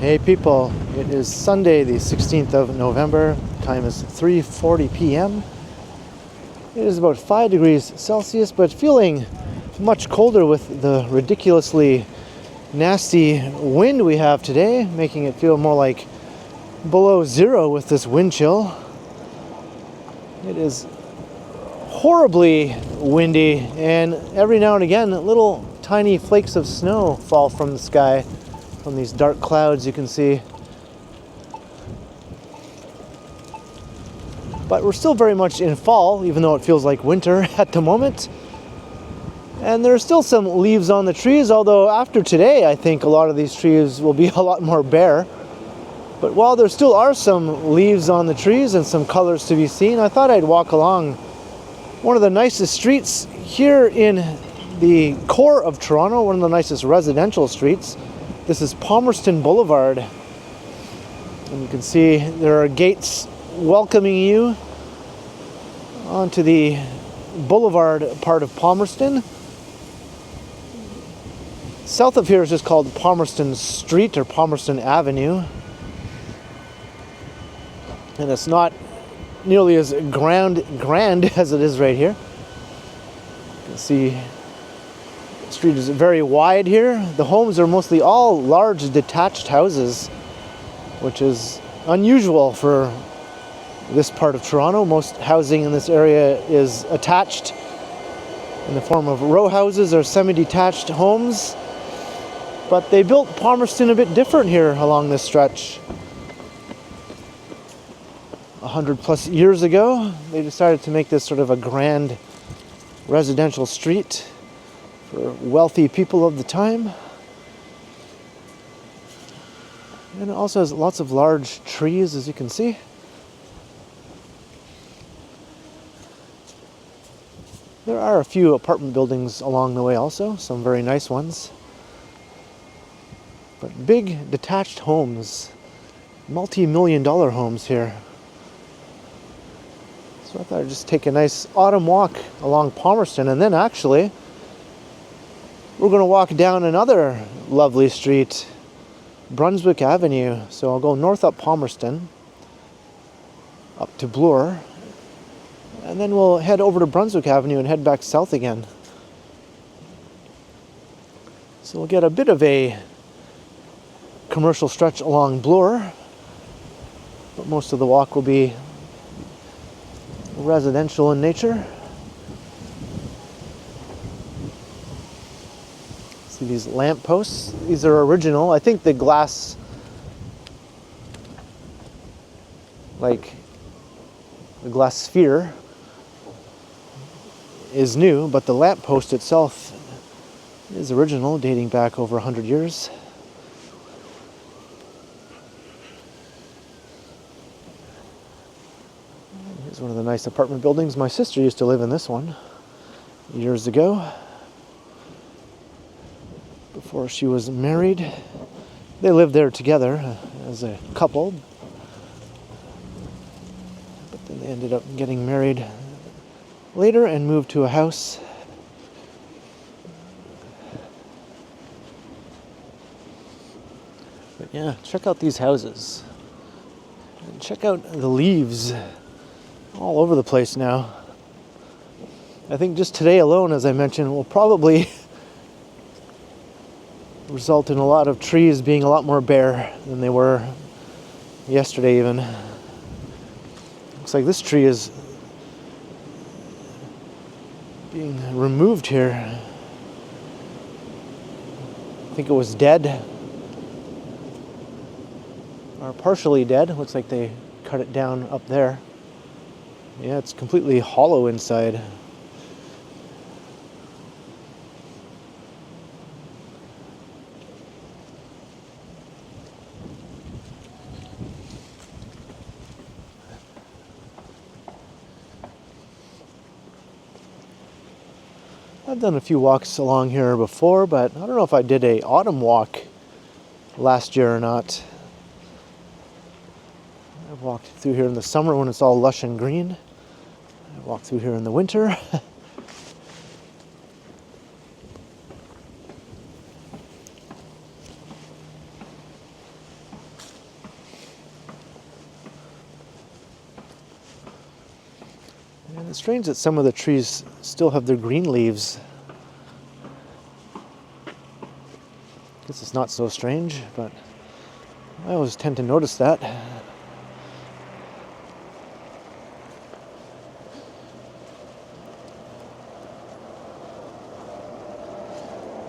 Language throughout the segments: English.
Hey people, it is Sunday the 16th of November. Time is 3:40 p.m. It is about 5 degrees Celsius, but feeling much colder with the ridiculously nasty wind we have today, making it feel more like below zero with this wind chill. It is horribly windy, and every now and again little tiny flakes of snow fall from the sky, from these dark clouds you can see. But we're still very much in fall, even though it feels like winter at the moment. And there are still some leaves on the trees, although after today I think a lot of these trees will be a lot more bare. But while there still are some leaves on the trees and some colors to be seen, I thought I'd walk along one of the nicest streets here in the core of Toronto, one of the nicest residential streets. This is Palmerston Boulevard. And you can see there are gates welcoming you onto the Boulevard part of Palmerston. South of here is just called Palmerston Street or Palmerston Avenue. And it's not nearly as grand as it is right here. You can see the street is very wide here. The homes are mostly all large detached houses, which is unusual for this part of Toronto. Most housing in this area is attached in the form of row houses or semi-detached homes. But they built Palmerston a bit different here along this stretch. 100 plus years ago, they decided to make this sort of a grand residential street for wealthy people of the time. And it also has lots of large trees, as you can see. There are a few apartment buildings along the way also, some very nice ones. But big detached homes, multi-million-dollar homes here. So I thought I'd just take a nice autumn walk along Palmerston, and then actually we're going to walk down another lovely street, Brunswick Avenue. So I'll go north up Palmerston, up to Bloor, and then we'll head over to Brunswick Avenue and head back south again. So we'll get a bit of a commercial stretch along Bloor, but most of the walk will be residential in nature. See these lamp posts? These are original. I think the glass, like the glass sphere, is new, but the lamp post itself is original, dating back over 100 years. Here's one of the nice apartment buildings. My sister used to live in this one years ago, before she was married. They lived there together as a couple, but then they ended up getting married later and moved to a house. But yeah, check out these houses. And check out the leaves all over the place now. I think just today alone, as I mentioned, will probably result in a lot of trees being a lot more bare than they were yesterday even. Looks like this tree is being removed here. I think it was dead, or partially dead. Looks like they cut it down up there. Yeah, it's completely hollow inside. I've done a few walks along here before, but I don't know if I did a autumn walk last year or not. I've walked through here in the summer when it's all lush and green. I walked through here in the winter. And it's strange that some of the trees still have their green leaves. Guess it's not so strange, but I always tend to notice that.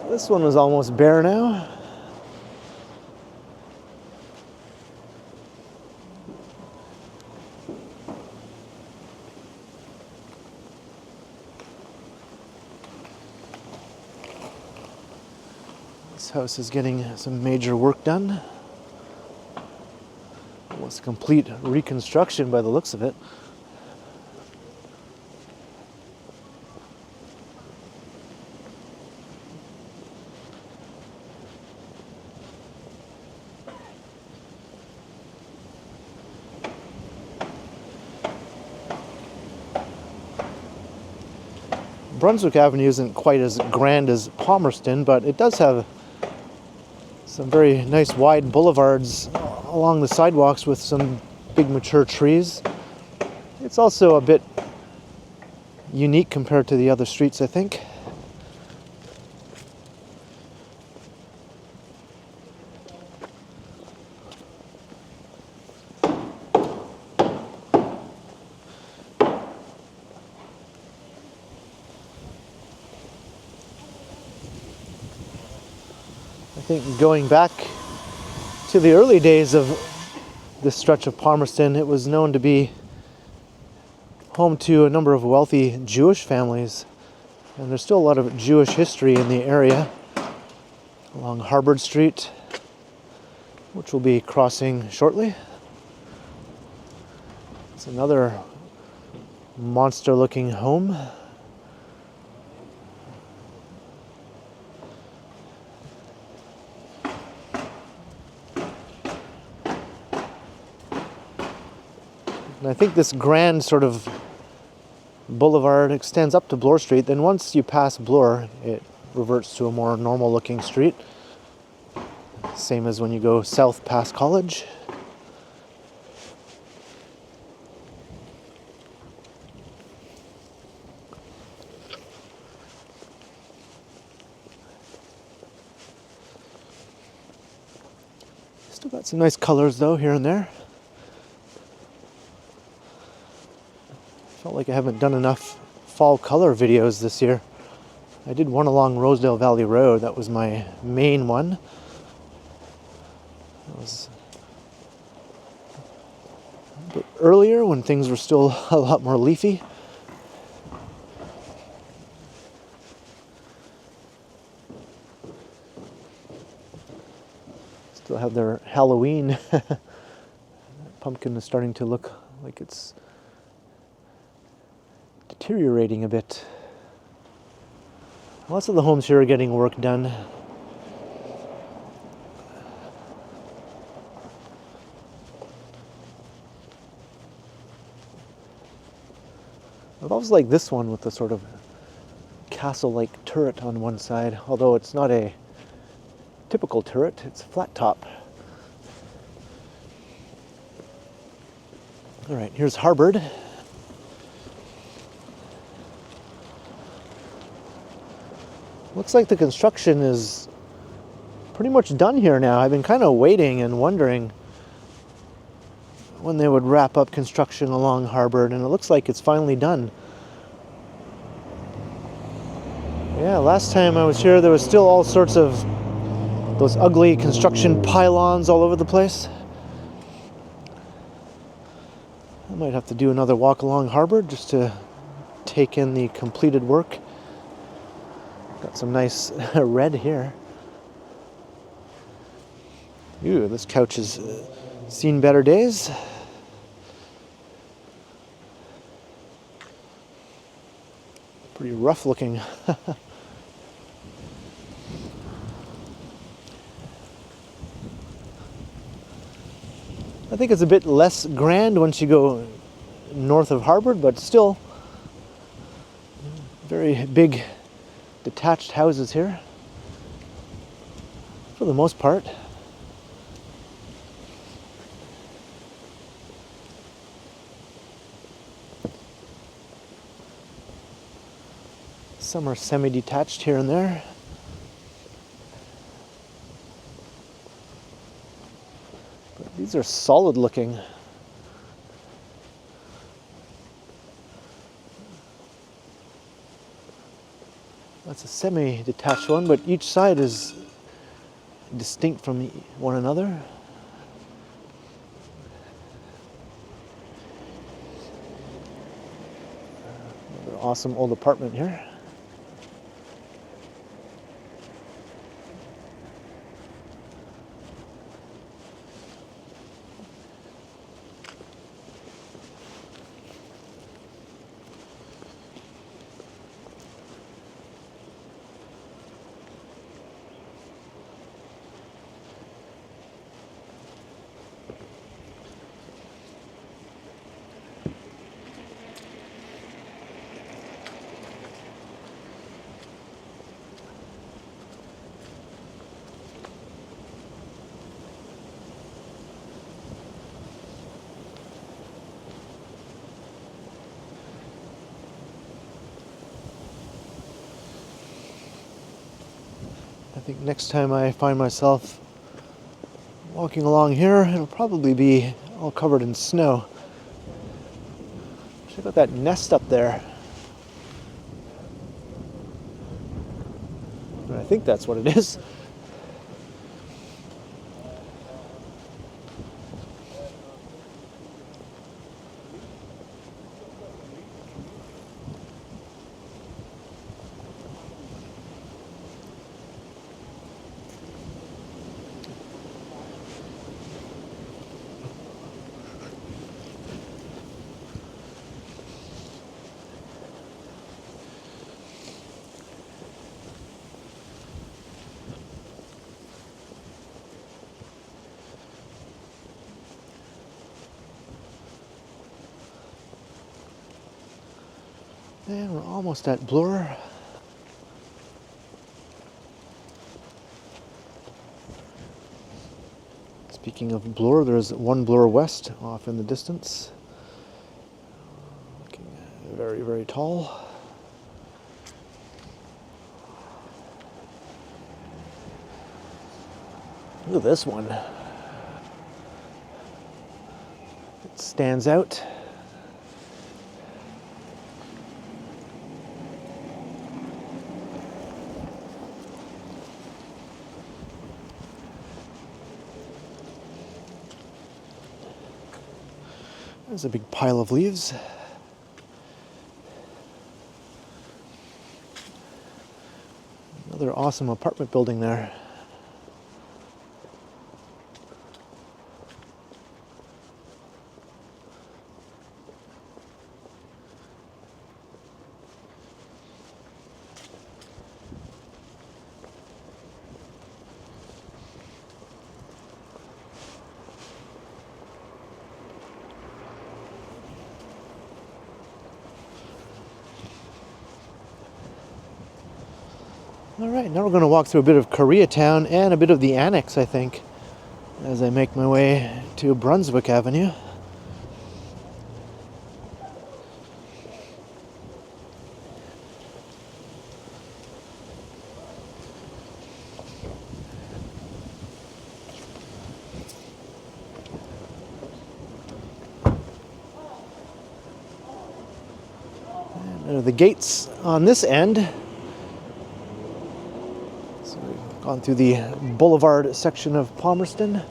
This one is almost bare now. This house is getting some major work done. Almost a complete reconstruction by the looks of it. Brunswick Avenue isn't quite as grand as Palmerston, but it does have some very nice wide boulevards along the sidewalks with some big mature trees. It's also a bit unique compared to the other streets, I think. I think going back to the early days of this stretch of Palmerston, it was known to be home to a number of wealthy Jewish families. And there's still a lot of Jewish history in the area along Harvard Street, which we'll be crossing shortly. It's another monster-looking home. And I think this grand sort of boulevard extends up to Bloor Street. Then once you pass Bloor, it reverts to a more normal looking street. Same as when you go south past College. Still got some nice colors though here and there. Felt like I haven't done enough fall color videos this year. I did one along Rosedale Valley Road. That was my main one. That was a bit earlier when things were still a lot more leafy. Still have their Halloween. Pumpkin is starting to look like it's deteriorating a bit. Lots of the homes here are getting work done. I've always liked this one with the sort of castle-like turret on one side, although it's not a typical turret, it's flat top. All right, here's Harvard. Looks like the construction is pretty much done here now. I've been kind of waiting and wondering when they would wrap up construction along Harvard, and it looks like it's finally done. Yeah, last time I was here there was still all sorts of those ugly construction pylons all over the place. I might have to do another walk along Harvard just to take in the completed work. Got some nice red here. Ooh, this couch has seen better days. Pretty rough looking. I think it's a bit less grand once you go north of Harvard, but still very big detached houses here, for the most part. Some are semi-detached here and there. But these are solid looking. That's a semi-detached one, but each side is distinct from one another. Another awesome old apartment here. I think next time I find myself walking along here, it'll probably be all covered in snow. Check out that nest up there. I think that's what it is. And we're almost at Bloor. Speaking of Bloor, there's one Bloor West off in the distance. Looking very, very tall. Look at this one. It stands out. There's a big pile of leaves. Another awesome apartment building there. All right, now we're going to walk through a bit of Koreatown and a bit of the Annex, I think, as I make my way to Brunswick Avenue. And there are the gates on this end. Gone through the Boulevard section of Palmerston.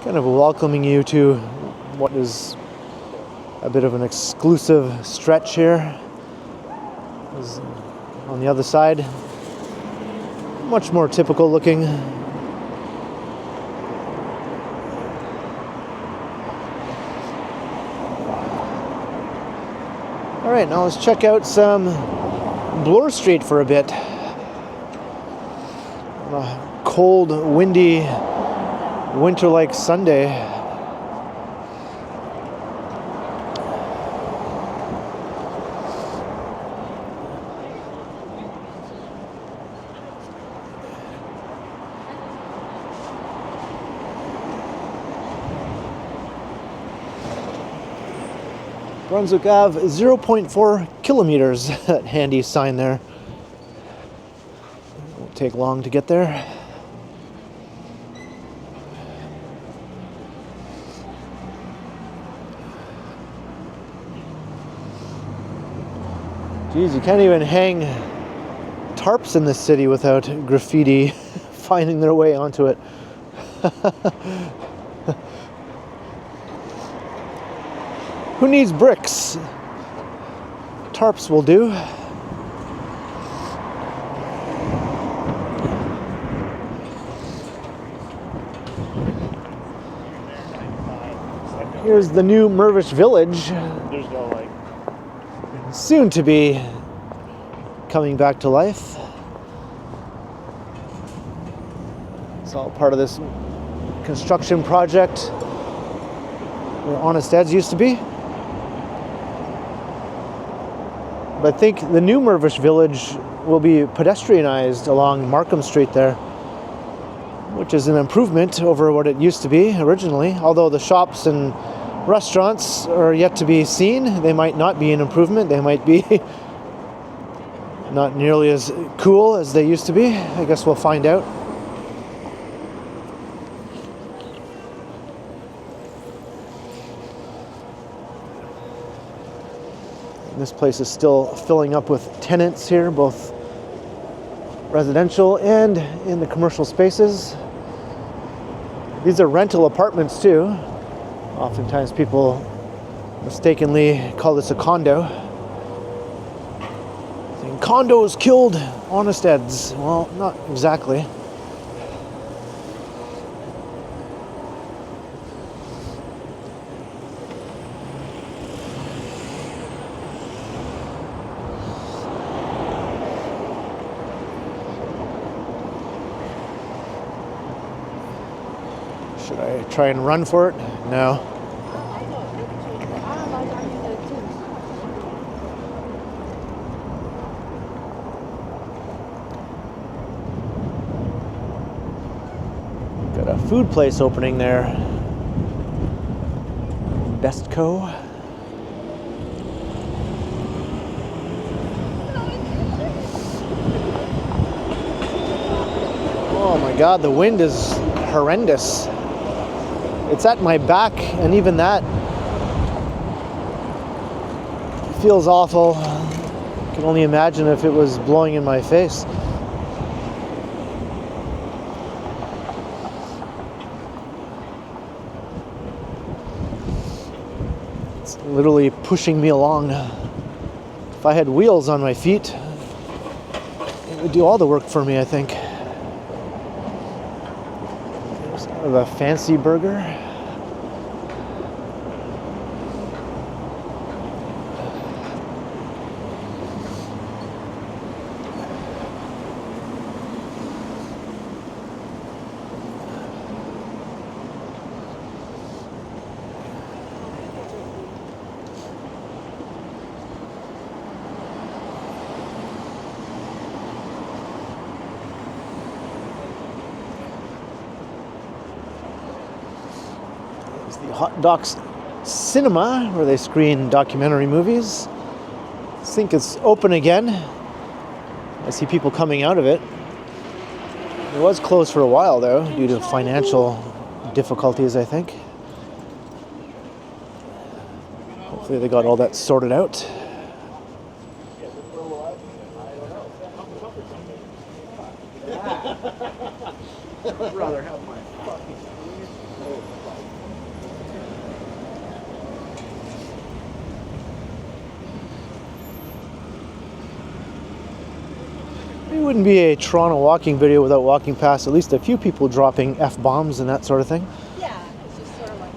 Kind of welcoming you to what is a bit of an exclusive stretch here. On the other side, much more typical looking. All right, now let's check out some Bloor Street for a bit. On a cold, windy, winter-like Sunday. Brunswick Ave, 0.4 kilometers. That handy sign there. Won't take long to get there. Geez, you can't even hang tarps in this city without graffiti finding their way onto it. Who needs bricks? Tarps will do. Here's the new Mervish Village. There's no like. Soon to be coming back to life. It's all part of this construction project where Honest Ed's used to be. But I think the new Mervish Village will be pedestrianized along Markham Street there, which is an improvement over what it used to be originally. Although the shops and restaurants are yet to be seen. They might not be an improvement. They might be not nearly as cool as they used to be. I guess we'll find out. This place is still filling up with tenants here, both residential and in the commercial spaces. These are rental apartments too. Oftentimes people mistakenly call this a condo. Saying condos killed Honest Eds. Well, not exactly. Should I try and run for it? No. Got a food place opening there. Bestco. Oh my God, the wind is horrendous. It's at my back, and even that feels awful. I can only imagine if it was blowing in my face. It's literally pushing me along. If I had wheels on my feet, it would do all the work for me, I think. Of a fancy burger. The Hot Docs Cinema, where they screen documentary movies. I think it's open again. I see people coming out of it. It was closed for a while, though, due to financial difficulties, I think. Hopefully they got all that sorted out. I'd rather have my fucking. It wouldn't be a Toronto walking video without walking past at least a few people dropping F-bombs and that sort of thing. Yeah, it's just sort of like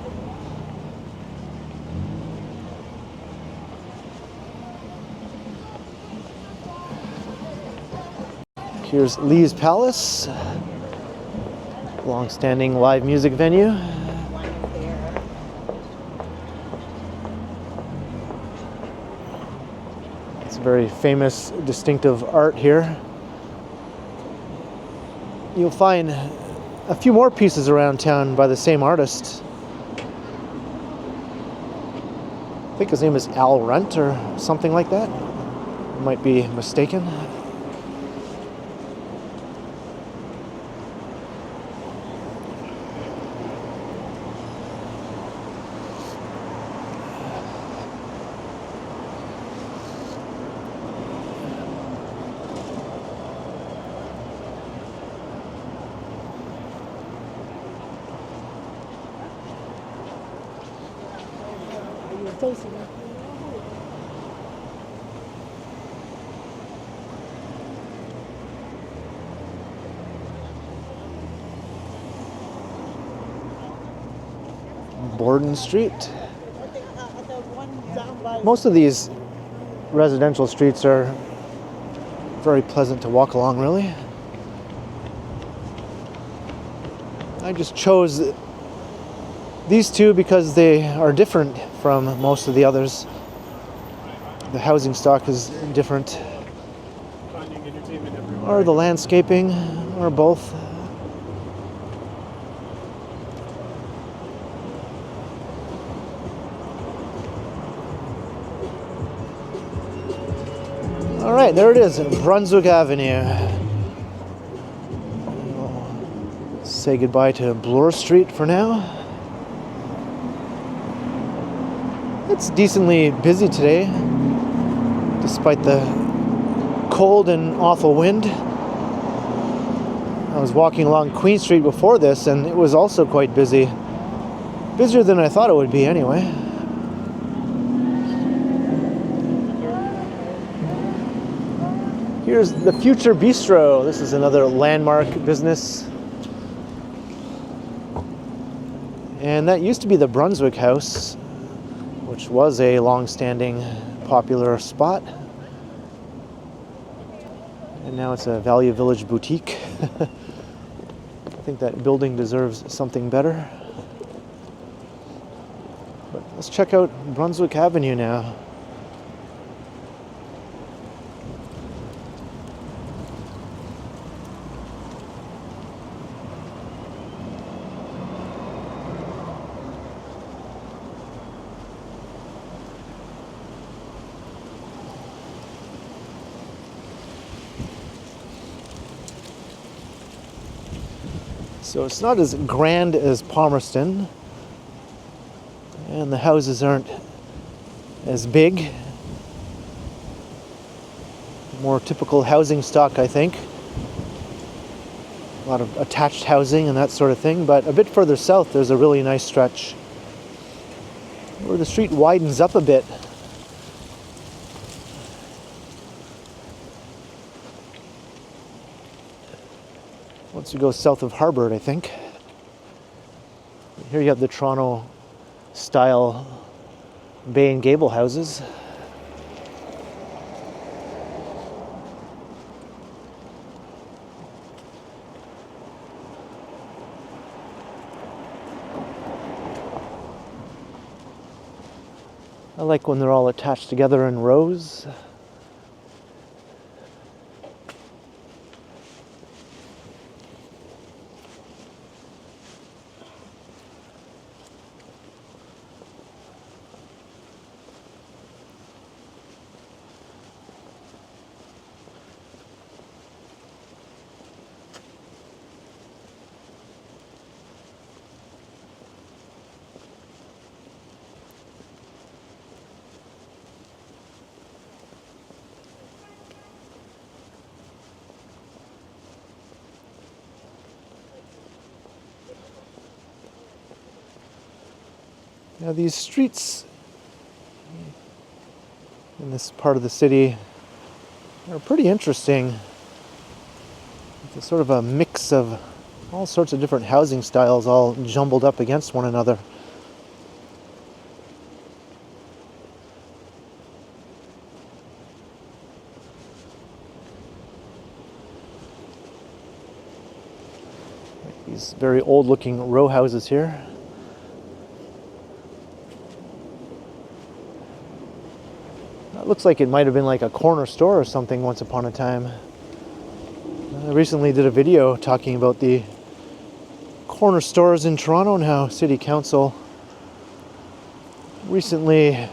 Here's Lee's Palace, long-standing live music venue. one there. It's very famous, distinctive art here. You'll find a few more pieces around town by the same artist. think his name is Al Runt or something like that. Might be mistaken. Borden Street. Most of these residential streets are very pleasant to walk along, really. I just chose these two because they are different from most of the others. The housing stock is different, or the landscaping, or both. All right, there it is, Brunswick Avenue. We'll say goodbye to Bloor Street for now. It's decently busy today, despite the cold and awful wind. I was walking along Queen Street before this, and it was also quite busy. Busier than I thought it would be, anyway. Here's the Future Bistro. This is another landmark business. And that used to be the Brunswick House, which was a long-standing popular spot. And now it's a Value Village boutique. I think that building deserves something better. But let's check out Brunswick Avenue now. So it's not as grand as Palmerston, and the houses aren't as big. More typical housing stock, I think. A lot of attached housing and that sort of thing, but a bit further south there's a really nice stretch where the street widens up a bit. Once you go south of Harbour, I think. Here you have the Toronto style bay and gable houses. I like when they're all attached together in rows. Now these streets in this part of the city are pretty interesting. It's a sort of a mix of all sorts of different housing styles all jumbled up against one another. These very old looking row houses here. It looks like it might have been like a corner store or something once upon a time. I recently did a video talking about the corner stores in Toronto and how City Council recently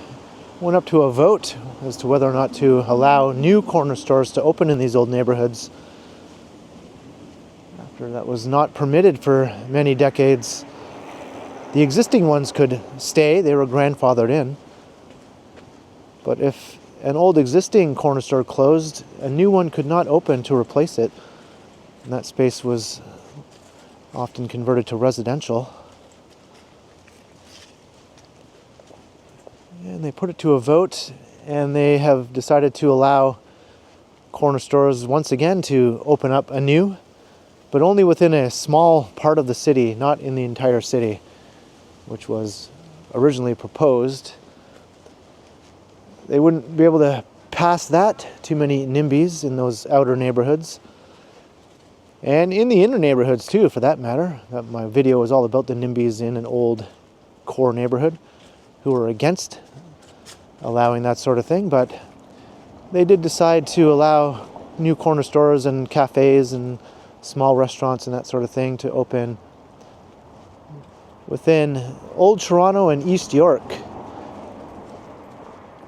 went up to a vote as to whether or not to allow new corner stores to open in these old neighborhoods. After that was not permitted for many decades. The existing ones could stay, they were grandfathered in. But if an old existing corner store closed, a new one could not open to replace it. And that space was often converted to residential. And they put it to a vote, and they have decided to allow corner stores once again to open up anew, but only within a small part of the city, not in the entire city, which was originally proposed. They wouldn't be able to pass that, too many NIMBYs in those outer neighborhoods. And in the inner neighborhoods too, for that matter. My video was all about the NIMBYs in an old core neighborhood who were against allowing that sort of thing, but they did decide to allow new corner stores and cafes and small restaurants and that sort of thing to open within Old Toronto and East York,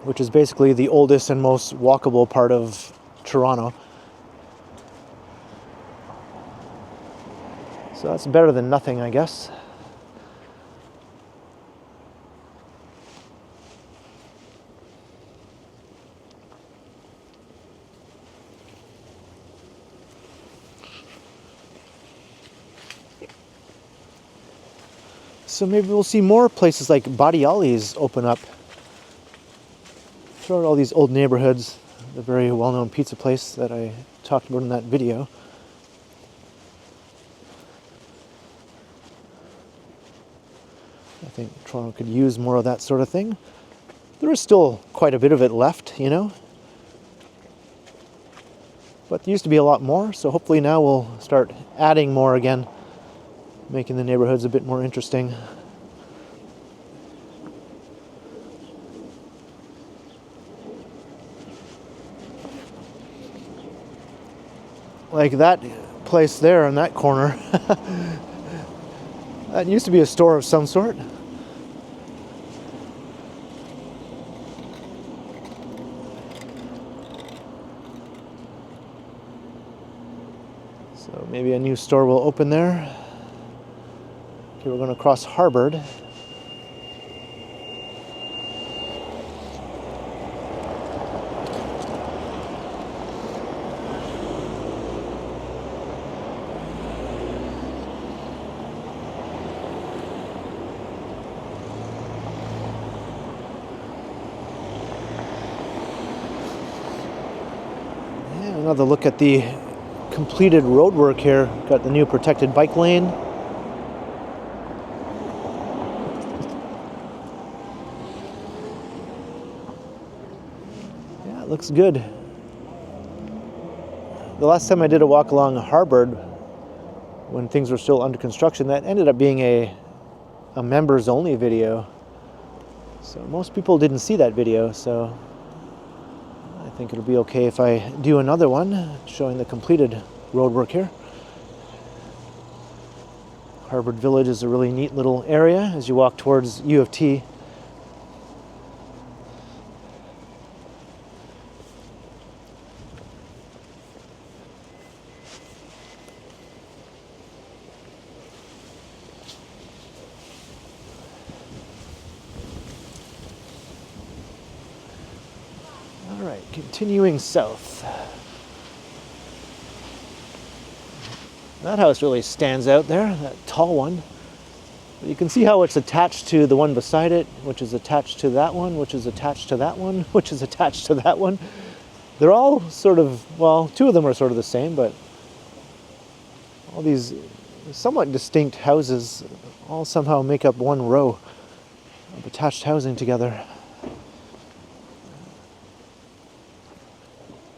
which is basically the oldest and most walkable part of Toronto. So that's better than nothing, I guess. So maybe we'll see more places like Badiali's open up throughout all these old neighborhoods. The very well-known pizza place that I talked about in that video. I think Toronto could use more of that sort of thing. There is still quite a bit of it left, you know. But there used to be a lot more, so hopefully now we'll start adding more again, making the neighborhoods a bit more interesting. Like that place there in that corner. That used to be a store of some sort. So maybe a new store will open there. Okay, we're going to cross Harvard. Another look at the completed road work here. Got the new protected bike lane. Yeah, it looks good. The last time I did a walk along Harvard, when things were still under construction, that ended up being a members only video. So most people didn't see that video, so I think it'll be okay if I do another one showing the completed road work here. Harvard Village is a really neat little area as you walk towards U of T. All right, continuing south. That house really stands out there, that tall one. But you can see how it's attached to the one beside it, which is attached to that one, which is attached to that one, which is attached to that one. They're all sort of, well, two of them are sort of the same, but all these somewhat distinct houses all somehow make up one row of attached housing together.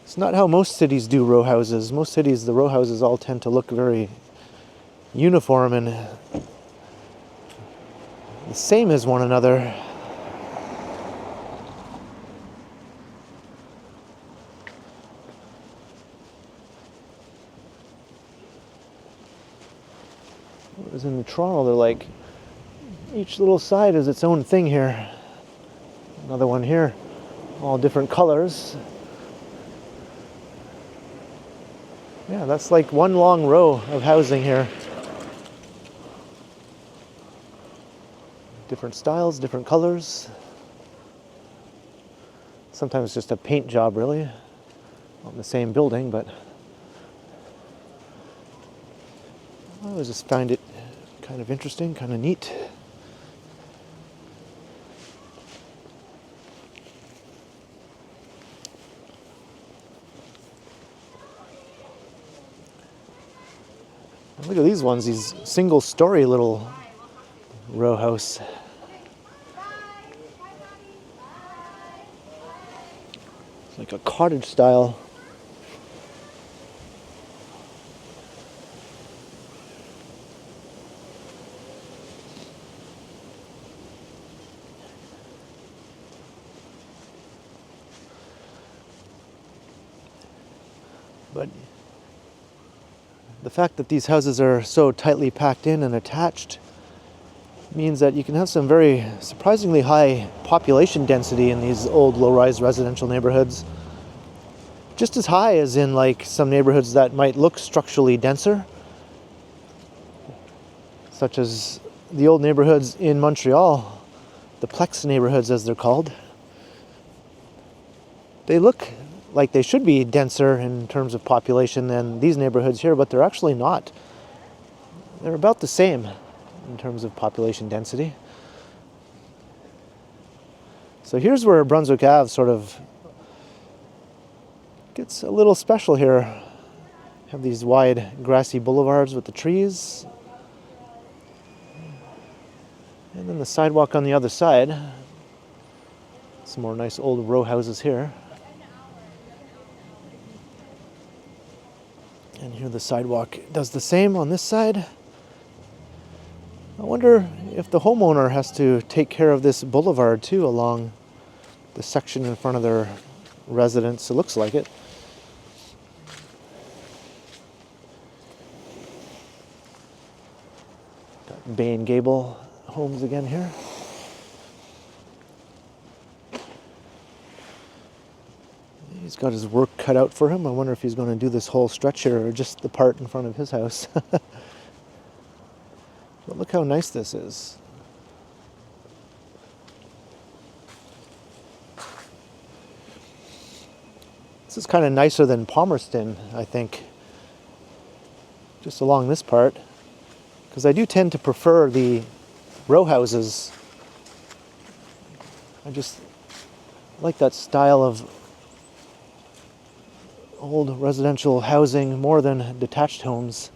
It's not how most cities do row houses. Most cities, the row houses all tend to look very uniform and the same as one another. Whereas in Toronto, they're like, each little side is its own thing here. Another one here. all different colors. Yeah, that's like one long row of housing here. Different styles, different colors. Sometimes just a paint job, really, on the same building, but I always just find it kind of interesting, kind of neat. And look at these ones, these single-story little row house. It's like a cottage style. But the fact that these houses are so tightly packed in and attached means that you can have some very surprisingly high population density in these old low-rise residential neighborhoods. Just as high as in like some neighborhoods that might look structurally denser, such as the old neighborhoods in Montreal, the Plex neighborhoods as they're called. They look like they should be denser in terms of population than these neighborhoods here, but they're actually not. They're about the same in terms of population density. So here's where Brunswick Ave sort of gets a little special here. Have these wide grassy boulevards with the trees. And then the sidewalk on the other side. Some more nice old row houses here. And here the sidewalk does the same on this side. I wonder if the homeowner has to take care of this boulevard too along the section in front of their residence. It looks like it. Got Bay and Gable homes again here. He's got his work cut out for him. I wonder if he's going to do this whole stretch here or just the part in front of his house. But look how nice this is. This is kind of nicer than Palmerston, I think, just along this part, because I do tend to prefer the row houses. I just like that style of old residential housing more than detached homes.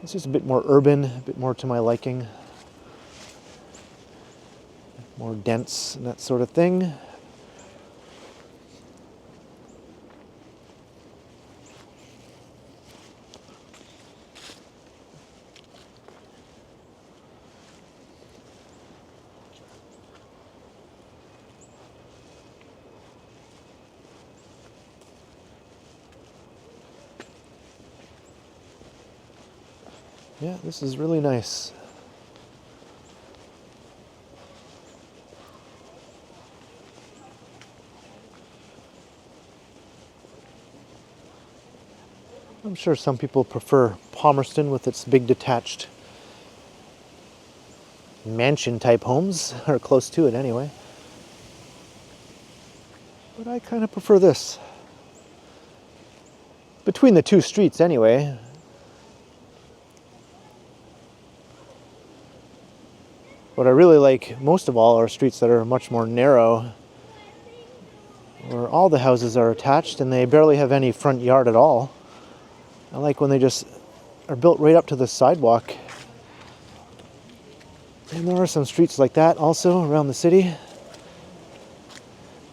It's just a bit more urban, a bit more to my liking. More dense and that sort of thing. Yeah, this is really nice. I'm sure some people prefer Palmerston with its big detached mansion type homes, or close to it anyway. But I kind of prefer this. Between the two streets anyway. What I really like most of all are streets that are much more narrow, where all the houses are attached and they barely have any front yard at all. I like when they just are built right up to the sidewalk. And there are some streets like that also around the city.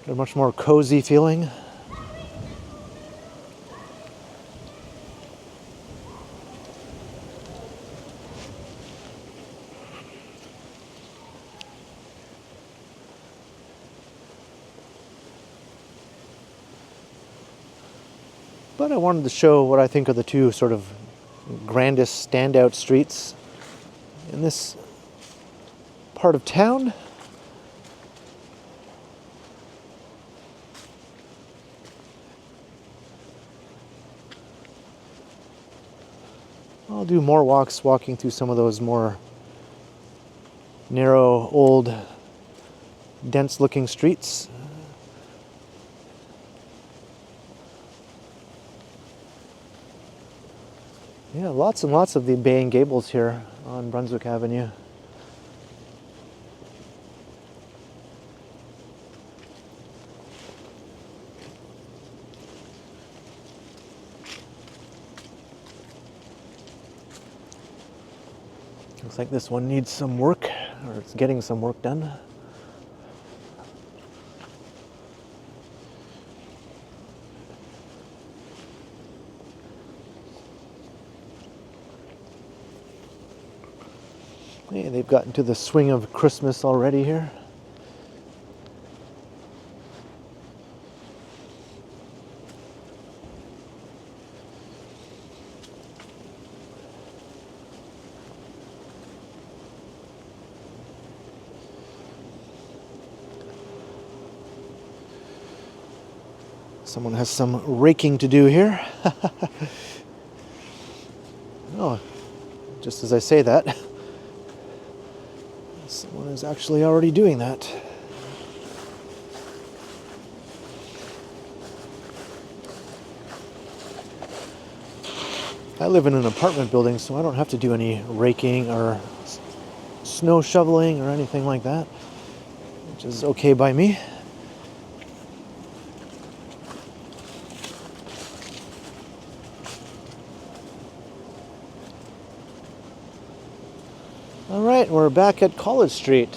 They're much more cozy feeling. But I wanted to show what I think are the two sort of grandest standout streets in this part of town. I'll do more walks walking through some of those more narrow, old, dense looking streets. Yeah, lots and lots of the Bay and Gables here on Brunswick Avenue. Looks like this one needs some work, or it's getting some work done. Hey, they've gotten to the swing of Christmas already here. Someone has some raking to do here. Oh, just as I say that, someone is actually already doing that. I live in an apartment building, so I don't have to do any raking or snow shoveling or anything like that, which is okay by me. All right, we're back at College Street.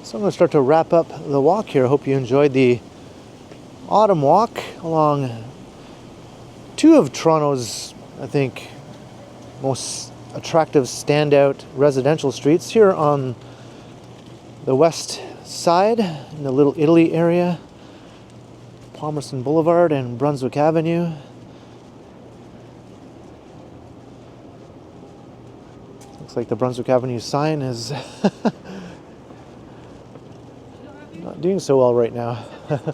So I'm going to start to wrap up the walk here. I hope you enjoyed the autumn walk along two of Toronto's, I think, most attractive standout residential streets here on the west side in the Little Italy area. Palmerston Boulevard and Brunswick Avenue. Looks like the Brunswick Avenue sign is not doing so well right now. But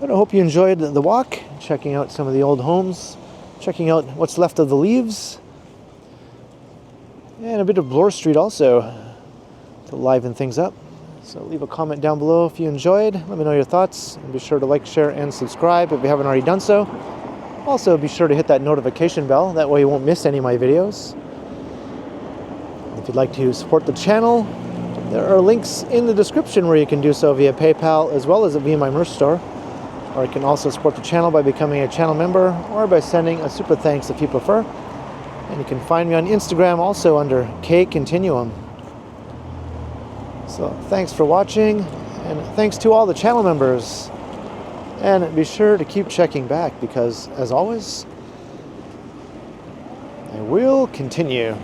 I hope you enjoyed the walk, checking out some of the old homes, checking out what's left of the leaves, and a bit of Bloor Street also to liven things up. So leave a comment down below if you enjoyed. Let me know your thoughts. And be sure to like, share, and subscribe if you haven't already done so. Also, be sure to hit that notification bell. That way you won't miss any of my videos. If you'd like to support the channel, there are links in the description where you can do so via PayPal as well as via my merch store. Or you can also support the channel by becoming a channel member or by sending a super thanks if you prefer. And you can find me on Instagram also under KContinuum. So thanks for watching, and thanks to all the channel members. And be sure to keep checking back because, as always, I will continue.